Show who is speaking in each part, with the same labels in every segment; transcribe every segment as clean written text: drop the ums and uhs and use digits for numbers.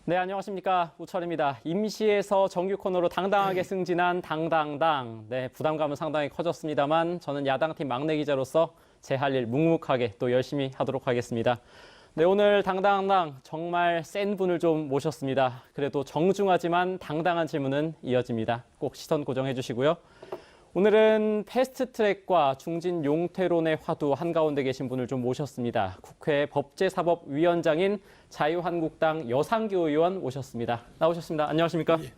Speaker 1: 네, 안녕하십니까. 우철입니다. 임시에서 정규 코너로 당당하게 승진한 당당당. 네, 부담감은 상당히 커졌습니다만 저는 야당팀 막내 기자로서 제 할 일 묵묵하게 또 열심히 하도록 하겠습니다. 네, 오늘 당당당 정말 센 분을 좀 모셨습니다. 그래도 정중하지만 당당한 질문은 이어집니다. 꼭 시선 고정해 주시고요. 오늘은 패스트트랙과 중진 용태론의 화두 한가운데 계신 분을 좀 모셨습니다. 국회 법제사법위원장인 자유한국당 여상규 의원 모셨습니다. 나오셨습니다. 안녕하십니까?
Speaker 2: 예.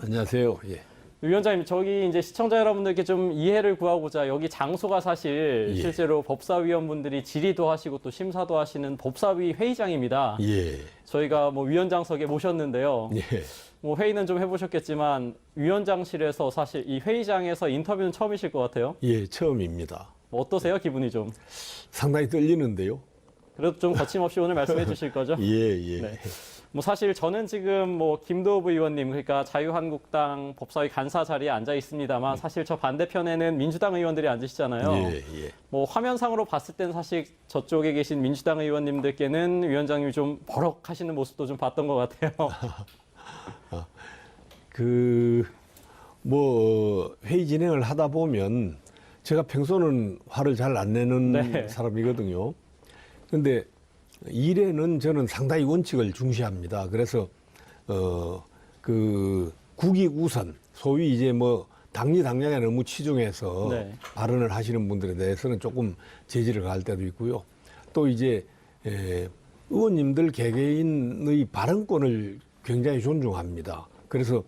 Speaker 2: 안녕하세요. 예.
Speaker 1: 위원장님, 저기 이제 시청자 여러분들께 좀 이해를 구하고자 여기 장소가 사실
Speaker 2: 예.
Speaker 1: 실제로 법사위원분들이 질의도 하시고 또 심사도 하시는 법사위 회의장입니다.
Speaker 2: 예.
Speaker 1: 저희가 뭐 위원장석에 모셨는데요.
Speaker 2: 예.
Speaker 1: 뭐 회의는 좀 해보셨겠지만 위원장실에서 사실 이 회의장에서 인터뷰는 처음이실 것 같아요.
Speaker 2: 예, 처음입니다.
Speaker 1: 뭐 어떠세요? 기분이 좀?
Speaker 2: 상당히 떨리는데요.
Speaker 1: 그래도 좀 거침없이 오늘 말씀해 주실 거죠?
Speaker 2: 예, 예.
Speaker 1: 네. 뭐 사실 저는 지금 뭐 김도읍 의원님, 그러니까 자유한국당 법사위 간사 자리에 앉아 있습니다만 사실 저 반대편에는 민주당 의원들이 앉으시잖아요.
Speaker 2: 예, 예.
Speaker 1: 뭐 화면상으로 봤을 때는 사실 저쪽에 계신 민주당 의원님들께는 위원장님이 좀 버럭하시는 모습도 좀 봤던 것 같아요.
Speaker 2: 회의 진행을 하다 보면 제가 평소는 화를 잘 안 내는
Speaker 1: 네.
Speaker 2: 사람이거든요. 근데 일에는 저는 상당히 원칙을 중시합니다. 그래서, 국익 우선, 소위 이제 뭐, 당리 당략에 너무 치중해서
Speaker 1: 네.
Speaker 2: 발언을 하시는 분들에 대해서는 조금 제지를 가할 때도 있고요. 또 이제, 의원님들 개개인의 발언권을 굉장히 존중합니다. 그래서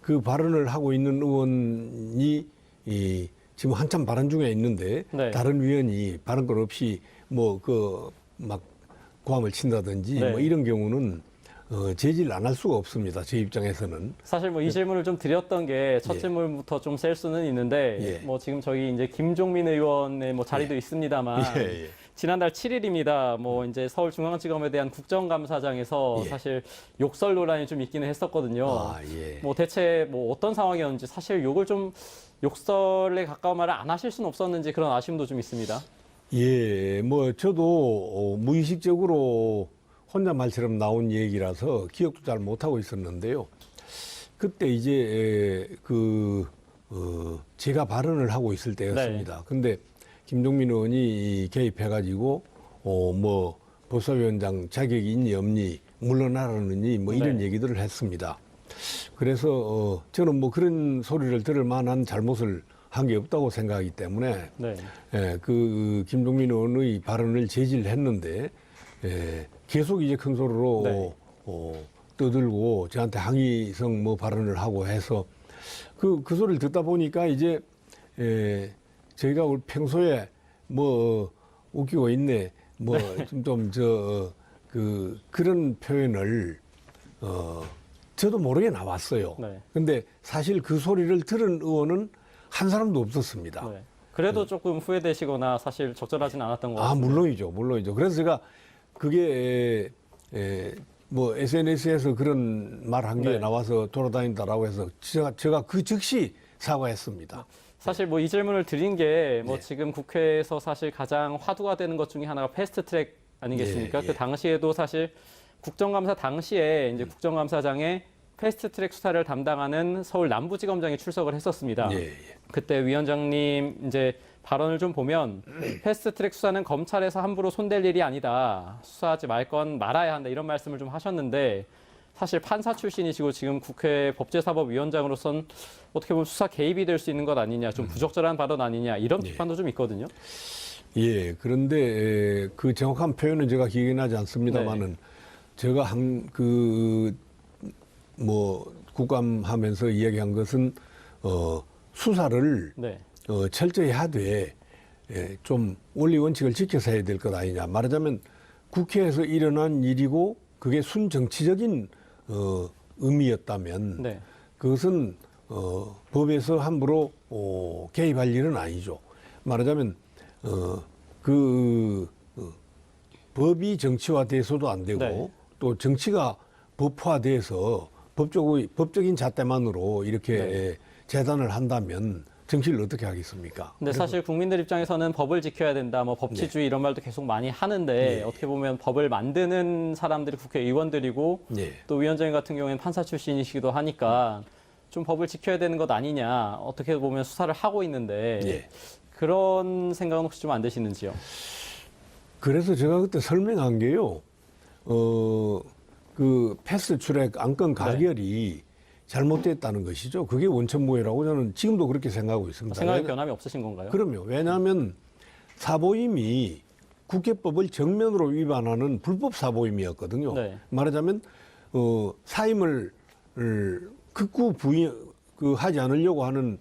Speaker 2: 그 발언을 하고 있는 의원이 지금 한참 발언 중에 있는데
Speaker 1: 네.
Speaker 2: 다른 위원이 발언권 없이 막 고함을 친다든지
Speaker 1: 네.
Speaker 2: 뭐 이런 경우는 제지를 안 할 수가 없습니다. 제 입장에서는.
Speaker 1: 사실 뭐 이 질문을 좀 드렸던 게 첫
Speaker 2: 예.
Speaker 1: 질문부터 좀 셀 수는 있는데
Speaker 2: 예.
Speaker 1: 뭐 지금 저희 이제 김종민 의원의 뭐 자리도 있습니다만
Speaker 2: 예, 예.
Speaker 1: 지난달 7일입니다. 뭐 이제 서울중앙지검에 대한 국정감사장에서
Speaker 2: 예.
Speaker 1: 사실 욕설 논란이 좀 있기는 했었거든요.
Speaker 2: 아, 예.
Speaker 1: 뭐 대체 뭐 어떤 상황이었는지 사실 욕을 좀 욕설에 가까운 말을 안 하실 수는 없었는지 그런 아쉬움도 좀 있습니다.
Speaker 2: 예, 뭐 저도 무의식적으로 혼자 말처럼 나온 얘기라서 기억도 잘 못하고 있었는데요. 그때 이제 제가 발언을 하고 있을 때였습니다.
Speaker 1: 네.
Speaker 2: 근데 김종민 의원이 개입해가지고 법사위원장 자격이 있니 없니 물러나라느니 뭐 이런
Speaker 1: 네.
Speaker 2: 얘기들을 했습니다. 그래서 저는 뭐 그런 소리를 들을 만한 잘못을 한 게 없다고 생각하기 때문에
Speaker 1: 네.
Speaker 2: 김종민 의원의 발언을 제지를 했는데 계속 이제 큰 소리로
Speaker 1: 네.
Speaker 2: 떠들고 저한테 항의성 뭐 발언을 하고 해서 그 소리를 듣다 보니까 이제 저희가 평소에 뭐 웃기고 있네 뭐 그런 표현을 저도 모르게 나왔어요.
Speaker 1: 네.
Speaker 2: 근데 사실 그 소리를 들은 의원은 한 사람도 없었습니다.
Speaker 1: 네. 그래도 조금 후회되시거나 사실 적절하진 않았던 것 같습니다.
Speaker 2: 물론이죠. 그래서 제가 그게 뭐 SNS에서 그런 말 한 게
Speaker 1: 네.
Speaker 2: 나와서 돌아다닌다라고 해서 제가 그 즉시 사과했습니다.
Speaker 1: 사실 뭐 이 질문을 드린 게 뭐
Speaker 2: 네.
Speaker 1: 지금 국회에서 사실 가장 화두가 되는 것 중에 하나가 패스트트랙 아니겠습니까?
Speaker 2: 예, 예.
Speaker 1: 그 당시에도 사실 국정감사 당시에 이제 국정감사장에 패스트트랙 수사를 담당하는 서울 남부지검장이 출석을 했었습니다.
Speaker 2: 예, 예.
Speaker 1: 그때 위원장님 이제 발언을 좀 보면 패스트트랙 수사는 검찰에서 함부로 손댈 일이 아니다. 수사하지 말 건 말아야 한다. 이런 말씀을 좀 하셨는데 사실 판사 출신이시고 지금 국회 법제사법위원장으로선 어떻게 보면 수사 개입이 될 수 있는 것 아니냐, 좀 부적절한 발언 아니냐 이런 비판도 좀 있거든요.
Speaker 2: 예, 그런데 그 정확한 표현은 제가 기억이 나지 않습니다만은 제가 국감하면서 이야기한 것은 수사를
Speaker 1: 네.
Speaker 2: 철저히 하되 좀 원리 원칙을 지켜서 해야 될 것 아니냐. 말하자면 국회에서 일어난 일이고 그게 순정치적인 의미였다면
Speaker 1: 네.
Speaker 2: 그것은 법에서 함부로 개입할 일은 아니죠. 말하자면 법이 정치화돼서도 안 되고
Speaker 1: 네.
Speaker 2: 또 정치가 법화돼서 법적인 잣대만으로 이렇게
Speaker 1: 네.
Speaker 2: 재단을 한다면 정치를 어떻게 하겠습니까?
Speaker 1: 근데 사실 국민들 입장에서는 법을 지켜야 된다, 뭐 법치주의 이런 말도 계속 많이 하는데 어떻게 보면 법을 만드는 사람들이 국회의원들이고
Speaker 2: 네.
Speaker 1: 또 위원장님 같은 경우에는 판사 출신이시기도 하니까 좀 법을 지켜야 되는 것 아니냐, 어떻게 보면 수사를 하고 있는데
Speaker 2: 예.
Speaker 1: 그런 생각은 혹시 좀 안 드시는지요?
Speaker 2: 그래서 제가 그때 설명한 게요, 그 패스트 트랙 안건 가결이 잘못됐다는 것이죠. 그게 원천무효라고 저는 지금도 그렇게 생각하고 있습니다.
Speaker 1: 생각의 변함이 없으신 건가요?
Speaker 2: 그럼요. 왜냐하면 사보임이 국회법을 정면으로 위반하는 불법 사보임이었거든요.
Speaker 1: 네.
Speaker 2: 말하자면 사임을 극구 하지 않으려고 하는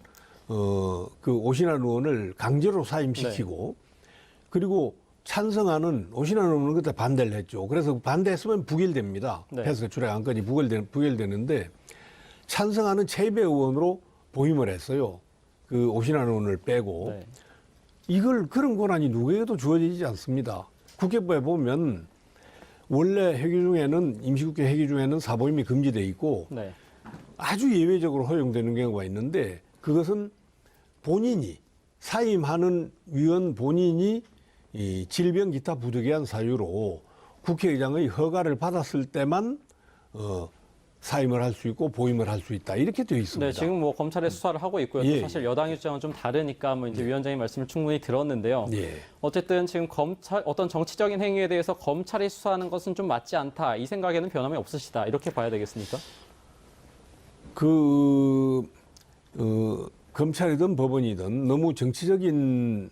Speaker 2: 그 오신환 의원을 강제로 사임시키고 그리고 찬성하는 오신환 의원은 그때 반대를 했죠. 그래서 반대했으면 부결됩니다.
Speaker 1: 네.
Speaker 2: 패스트 트랙 안건이 부결되는데 찬성하는 최이배 의원으로 보임을 했어요. 그 오신환 의원을 빼고.
Speaker 1: 네.
Speaker 2: 이걸 그런 권한이 누구에게도 주어지지 않습니다. 국회법에 보면 원래 회기 중에는 임시국회 회기 중에는 사보임이 금지돼 있고
Speaker 1: 네.
Speaker 2: 아주 예외적으로 허용되는 경우가 있는데 그것은 본인이 사임하는 위원 본인이 이 질병 기타 부득이한 사유로 국회의장의 허가를 받았을 때만 사임을 할 수 있고 보임을 할 수 있다 이렇게 되어 있습니다.
Speaker 1: 네, 지금 뭐 검찰의 수사를 하고 있고요. 또
Speaker 2: 예.
Speaker 1: 사실 여당 입장은 좀 다르니까 뭐 이제 위원장님 말씀을 충분히 들었는데요.
Speaker 2: 예.
Speaker 1: 어쨌든 지금 검찰 어떤 정치적인 행위에 대해서 검찰이 수사하는 것은 좀 맞지 않다. 이 생각에는 변함이 없으시다. 이렇게 봐야 되겠습니까?
Speaker 2: 검찰이든 법원이든 너무 정치적인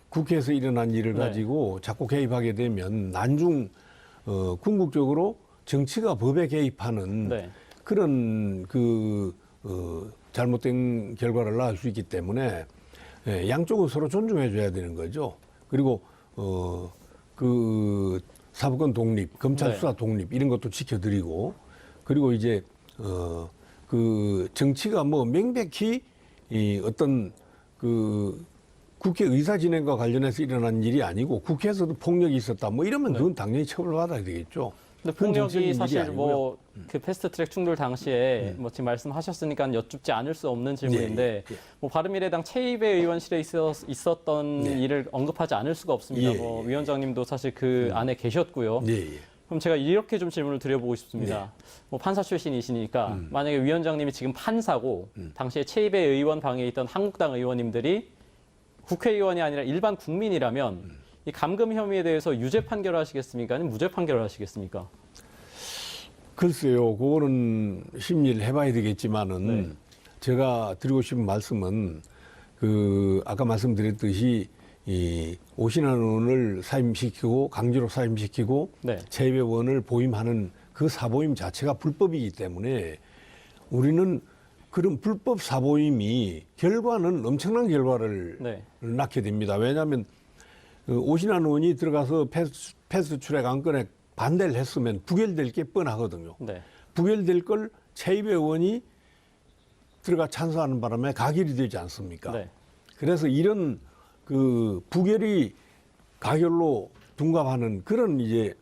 Speaker 2: 국회에서 일어난 일을
Speaker 1: 네.
Speaker 2: 가지고 자꾸 개입하게 되면 난중 궁극적으로 정치가 법에 개입하는
Speaker 1: 네.
Speaker 2: 그런 잘못된 결과를 낳을 수 있기 때문에 양쪽은 서로 존중해 줘야 되는 거죠. 그리고 사법권 독립, 검찰
Speaker 1: 네.
Speaker 2: 수사 독립 이런 것도 지켜드리고 그리고 이제 정치가 뭐 명백히 어떤 국회 의사 진행과 관련해서 일어난 일이 아니고 국회에서도 폭력이 있었다 뭐 이러면 그건 당연히 처벌받아야 되겠죠.
Speaker 1: 근데
Speaker 2: 그건
Speaker 1: 폭력이
Speaker 2: 정치적인
Speaker 1: 사실
Speaker 2: 일이 아니고요.
Speaker 1: 뭐 그 패스트트랙 충돌 당시에 뭐 지금 말씀하셨으니까 여쭙지 않을 수 없는 질문인데
Speaker 2: 예.
Speaker 1: 뭐 바른미래당 최이배 의원실에 있었던 일을 언급하지 않을 수가 없습니다.
Speaker 2: 예.
Speaker 1: 뭐 위원장님도 사실 그 안에 계셨고요.
Speaker 2: 예.
Speaker 1: 그럼 제가 이렇게 좀 질문을 드려보고 싶습니다. 뭐 판사 출신이시니까 만약에 위원장님이 지금 판사고 당시에 최이배 의원 방에 있던 한국당 의원님들이 국회의원이 아니라 일반 국민이라면 이 감금 혐의에 대해서 유죄 판결을 하시겠습니까? 아니면 무죄 판결을 하시겠습니까?
Speaker 2: 글쎄요, 그거는 심리를 해봐야 되겠지만은
Speaker 1: 네.
Speaker 2: 제가 드리고 싶은 말씀은 아까 말씀드렸듯이 이 오신환 의원을 사임시키고 강제로 사임시키고
Speaker 1: 네.
Speaker 2: 최이배 의원을 보임하는 그 사보임 자체가 불법이기 때문에 우리는 그런 불법 사보임이 결과는 엄청난 결과를
Speaker 1: 네.
Speaker 2: 낳게 됩니다. 왜냐하면 오신환 의원이 들어가서 패스트 트랙 안건에 반대를 했으면 부결될 게 뻔하거든요.
Speaker 1: 네.
Speaker 2: 부결될 걸 최이배 의원이 들어가 찬성하는 바람에 가결이 되지 않습니까?
Speaker 1: 네.
Speaker 2: 그래서 이런 부결이 가결로 둔갑하는 그런 이제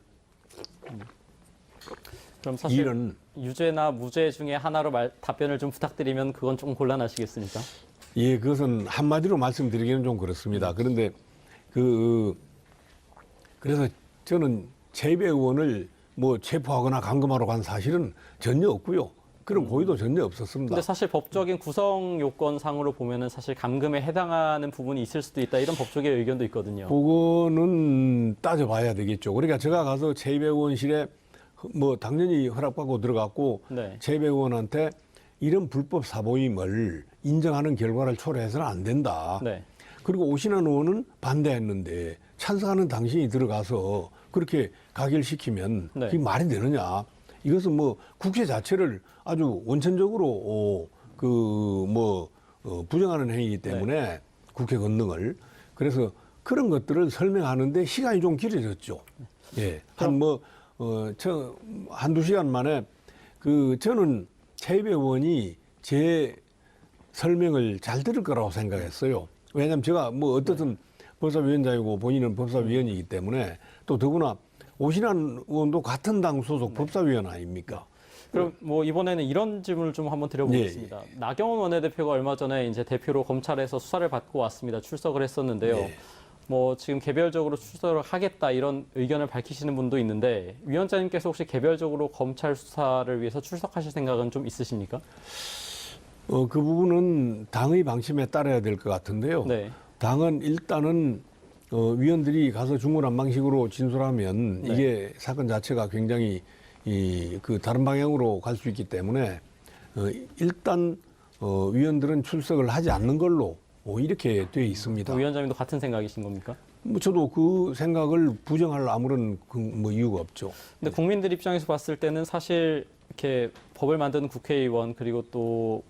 Speaker 1: 그럼 사실
Speaker 2: 일은
Speaker 1: 유죄나 무죄 중에 하나로 답변을 좀 부탁드리면 그건 좀 곤란하시겠습니까?
Speaker 2: 예, 그것은 한마디로 말씀드리기는 좀 그렇습니다. 그런데 그래서 저는 최이배 의원을 뭐 체포하거나 감금하러 간 사실은 전혀 없고요. 그런 고의도 전혀 없었습니다.
Speaker 1: 근데 사실 법적인 구성 요건상으로 보면은 사실 감금에 해당하는 부분이 있을 수도 있다 이런 법조계 의견도 있거든요.
Speaker 2: 그거는 따져봐야 되겠죠. 그러니까 제가 가서 최이배 의원실에 뭐 당연히 허락받고 들어갔고
Speaker 1: 네.
Speaker 2: 최이배 의원한테 이런 불법 사보임을 인정하는 결과를 초래해서는 안 된다.
Speaker 1: 네.
Speaker 2: 그리고 오신환 의원은 반대했는데 찬성하는 당신이 들어가서 그렇게 가결시키면
Speaker 1: 네.
Speaker 2: 그게 말이 되느냐. 이것은 뭐 국회 자체를 아주 원천적으로 부정하는 행위이기 때문에 국회 권능을. 그래서 그런 것들을 설명하는데 시간이 좀 길어졌죠. 예. 한두 시간 만에 저는 최이배 의원이 제 설명을 잘 들을 거라고 생각했어요. 왜냐하면 제가 뭐 어떻든 법사위원장이고 본인은 법사위원이기 때문에 또 더구나 오신환 의원도 같은 당 소속 법사위원 아닙니까?
Speaker 1: 그럼 뭐 이번에는 이런 질문을 좀 한번 드려보겠습니다. 나경원 원내대표가 얼마 전에 이제 대표로 검찰에서 수사를 받고 왔습니다. 출석을 했었는데요.
Speaker 2: 네.
Speaker 1: 뭐 지금 개별적으로 출석을 하겠다 이런 의견을 밝히시는 분도 있는데 위원장님께서 혹시 개별적으로 검찰 수사를 위해서 출석하실 생각은 좀 있으십니까?
Speaker 2: 그 부분은 당의 방침에 따라야 될 것 같은데요.
Speaker 1: 네.
Speaker 2: 당은 일단은 위원들이 가서 중구난방식으로 진술하면
Speaker 1: 네.
Speaker 2: 이게 사건 자체가 굉장히 그 다른 방향으로 갈 수 있기 때문에 일단 위원들은 출석을 하지 않는 걸로 이렇게 돼 있습니다.
Speaker 1: 위원장님도 같은 생각이신 겁니까?
Speaker 2: 뭐 저도 그 생각을 부정할 아무런 뭐 이유가 없죠.
Speaker 1: 근데 국민들 입장에서 봤을 때는 사실 이렇게 법을 만드는 국회의원 그리고 또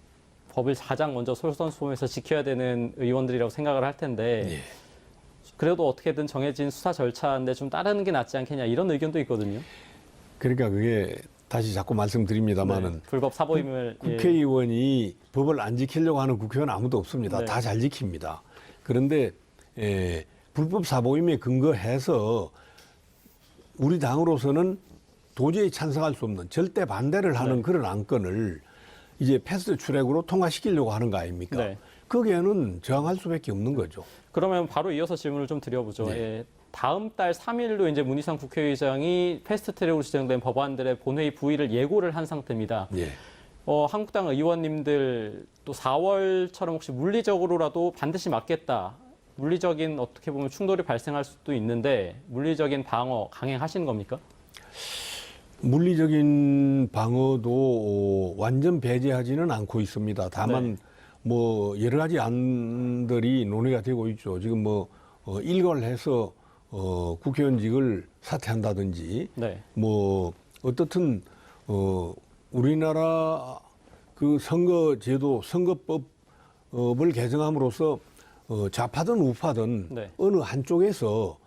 Speaker 1: 법을 가장 먼저 솔선수범해서 지켜야 되는 의원들이라고 생각을 할 텐데
Speaker 2: 예.
Speaker 1: 그래도 어떻게든 정해진 수사 절차인데 좀 따르는 게 낫지 않겠냐 이런 의견도 있거든요.
Speaker 2: 그러니까 그게 다시 자꾸 말씀드립니다만은
Speaker 1: 네, 불법 사보임을
Speaker 2: 국회의원이 법을 안 지키려고 하는 국회의원 아무도 없습니다.
Speaker 1: 네.
Speaker 2: 다 잘 지킵니다. 그런데 불법 사보임에 근거해서 우리 당으로서는 도저히 찬성할 수 없는 절대 반대를 하는
Speaker 1: 네.
Speaker 2: 그런 안건을 이제 패스트 트랙으로 통과시키려고 하는 거 아닙니까?
Speaker 1: 네.
Speaker 2: 거기에는 저항할 수밖에 없는 거죠.
Speaker 1: 그러면 바로 이어서 질문을 좀 드려보죠.
Speaker 2: 네.
Speaker 1: 예, 다음 달 3일로 이제 문희상 국회의장이 패스트트랙으로 지정된 법안들의 본회의 부의를 예고를 한 상태입니다.
Speaker 2: 예.
Speaker 1: 한국당 의원님들 또 4월처럼 혹시 물리적으로라도 반드시 막겠다. 물리적인 어떻게 보면 충돌이 발생할 수도 있는데 물리적인 방어 강행하시는 겁니까?
Speaker 2: 물리적인 방어도 완전 배제하지는 않고 있습니다. 다만
Speaker 1: 네.
Speaker 2: 뭐 여러 가지 안들이 논의가 되고 있죠. 지금 뭐 일괄해서 국회의원직을 사퇴한다든지
Speaker 1: 네.
Speaker 2: 뭐 어떻든 우리나라 그 선거제도 선거법을 개정함으로써 좌파든 우파든
Speaker 1: 네.
Speaker 2: 어느 한쪽에서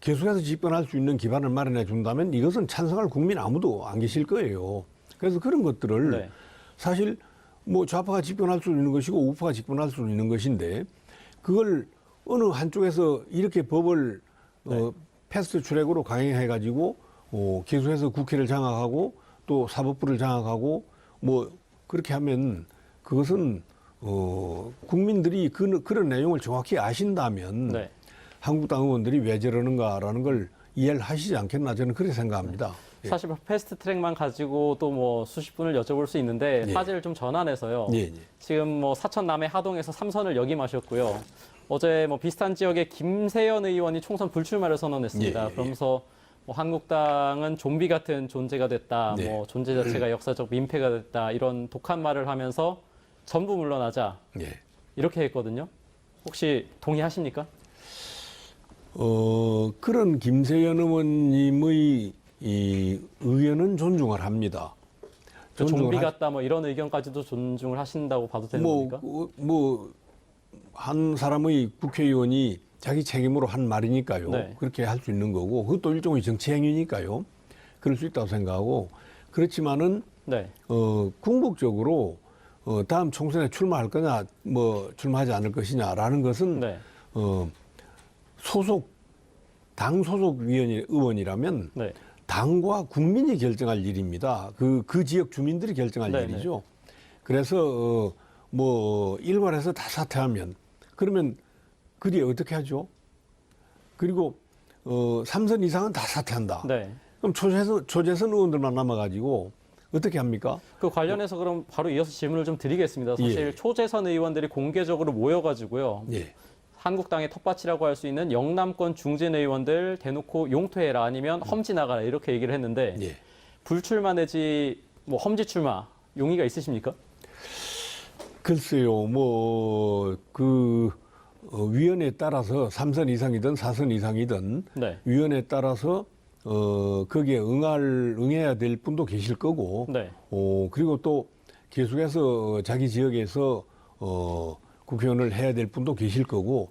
Speaker 2: 계속해서 집권할 수 있는 기반을 마련해 준다면 이것은 찬성할 국민 아무도 안 계실 거예요. 그래서 그런 것들을
Speaker 1: 네.
Speaker 2: 사실 뭐 좌파가 집권할 수 있는 것이고 우파가 집권할 수 있는 것인데 그걸 어느 한쪽에서 이렇게 법을 패스트 트랙으로 강행해 가지고 계속해서 국회를 장악하고 또 사법부를 장악하고 뭐 그렇게 하면 그것은 국민들이 그런 내용을 정확히 아신다면
Speaker 1: 네.
Speaker 2: 한국당 의원들이 왜 저러는가라는 걸 이해를 하시지 않겠나 저는 그렇게 생각합니다. 예.
Speaker 1: 사실 패스트 트랙만 가지고 또 뭐 수십 분을 여쭤볼 수 있는데
Speaker 2: 예.
Speaker 1: 화제를 좀 전환해서요.
Speaker 2: 예, 예.
Speaker 1: 지금 뭐 사천 남해 하동에서 3선을 역임하셨고요. 어제 뭐 비슷한 지역에 김세연 의원이 총선 불출마를 선언했습니다.
Speaker 2: 예, 예.
Speaker 1: 그러면서 뭐 한국당은 좀비 같은 존재가 됐다.
Speaker 2: 네.
Speaker 1: 뭐 존재 자체가 역사적 민폐가 됐다. 이런 독한 말을 하면서 전부 물러나자.
Speaker 2: 예.
Speaker 1: 이렇게 했거든요. 혹시 동의하십니까?
Speaker 2: 그런 김세연 의원님의 이 의견은 존중을 합니다.
Speaker 1: 그 좀비
Speaker 2: 하-
Speaker 1: 같다 뭐 이런 의견까지도 존중을 하신다고 봐도 되는 겁니까?
Speaker 2: 한 사람의 국회의원이 자기 책임으로 한 말이니까요.
Speaker 1: 네.
Speaker 2: 그렇게 할 수 있는 거고 그것도 일종의 정치 행위니까요. 그럴 수 있다고 생각하고 그렇지만은
Speaker 1: 네.
Speaker 2: 궁극적으로 다음 총선에 출마할 거냐, 뭐 출마하지 않을 것이냐라는 것은
Speaker 1: 네.
Speaker 2: 당 소속 의원이라면
Speaker 1: 네.
Speaker 2: 당과 국민이 결정할 일입니다. 그 지역 주민들이 결정할
Speaker 1: 네네.
Speaker 2: 일이죠. 그래서 뭐 일괄해서 다 사퇴하면 그러면 그 뒤에 어떻게 하죠? 그리고 3선 이상은 다 사퇴한다.
Speaker 1: 네.
Speaker 2: 그럼 초재선 의원들만 남아가지고 어떻게 합니까?
Speaker 1: 그 관련해서 그럼 바로 이어서 질문을 좀 드리겠습니다. 사실
Speaker 2: 예.
Speaker 1: 초재선 의원들이 공개적으로 모여가지고요.
Speaker 2: 예.
Speaker 1: 한국당의 텃밭이라고 할 수 있는 영남권 중진 의원들 대놓고 용퇴해라 아니면 험지 나가라 이렇게 얘기를 했는데
Speaker 2: 예.
Speaker 1: 불출마 내지 뭐 험지 출마 용의가 있으십니까?
Speaker 2: 글쎄요, 위원회에 따라서 3선 이상이든 4선 이상이든
Speaker 1: 네.
Speaker 2: 위원회에 따라서 거기에 응해야 될 분도 계실 거고,
Speaker 1: 네.
Speaker 2: 그리고 또 계속해서 자기 지역에서 국회의원을 해야 될 분도 계실 거고,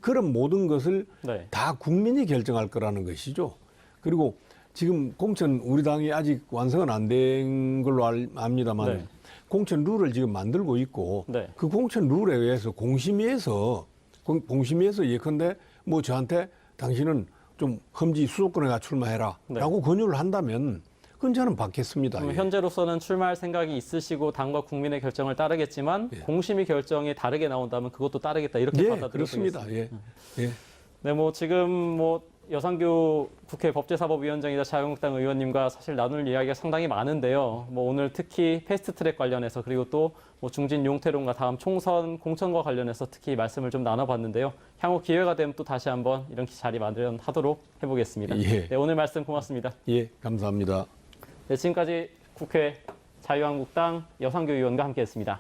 Speaker 2: 그런 모든 것을
Speaker 1: 네.
Speaker 2: 다 국민이 결정할 거라는 것이죠. 그리고 지금 공천 우리 당이 아직 완성은 안 된 걸로 압니다만
Speaker 1: 네.
Speaker 2: 공천 룰을 지금 만들고 있고
Speaker 1: 네.
Speaker 2: 그 공천 룰에 의해서 공심위에서 예컨대 뭐 저한테 당신은 좀 험지 수도권에 가 출마해라
Speaker 1: 네.
Speaker 2: 라고 권유를 한다면 그건 저는 받겠습니다.
Speaker 1: 그럼
Speaker 2: 예.
Speaker 1: 현재로서는 출마할 생각이 있으시고 당과 국민의 결정을 따르겠지만
Speaker 2: 예.
Speaker 1: 공심위 결정이 다르게 나온다면 그것도 따르겠다 이렇게
Speaker 2: 예,
Speaker 1: 받아들여도
Speaker 2: 그렇습니다.
Speaker 1: 되겠습니다.
Speaker 2: 예. 예.
Speaker 1: 네, 뭐 지금 뭐 여상규 국회 법제사법위원장이자 자유한국당 의원님과 사실 나눌 이야기가 상당히 많은데요. 뭐 오늘 특히 패스트트랙 관련해서 그리고 또 뭐 중진 용태론과 다음 총선 공천과 관련해서 특히 말씀을 좀 나눠봤는데요. 향후 기회가 되면 또 다시 한번 이런 자리 마련하도록 해보겠습니다.
Speaker 2: 예.
Speaker 1: 네, 오늘 말씀 고맙습니다.
Speaker 2: 예, 감사합니다.
Speaker 1: 네, 지금까지 국회 자유한국당 여상규 의원과 함께했습니다.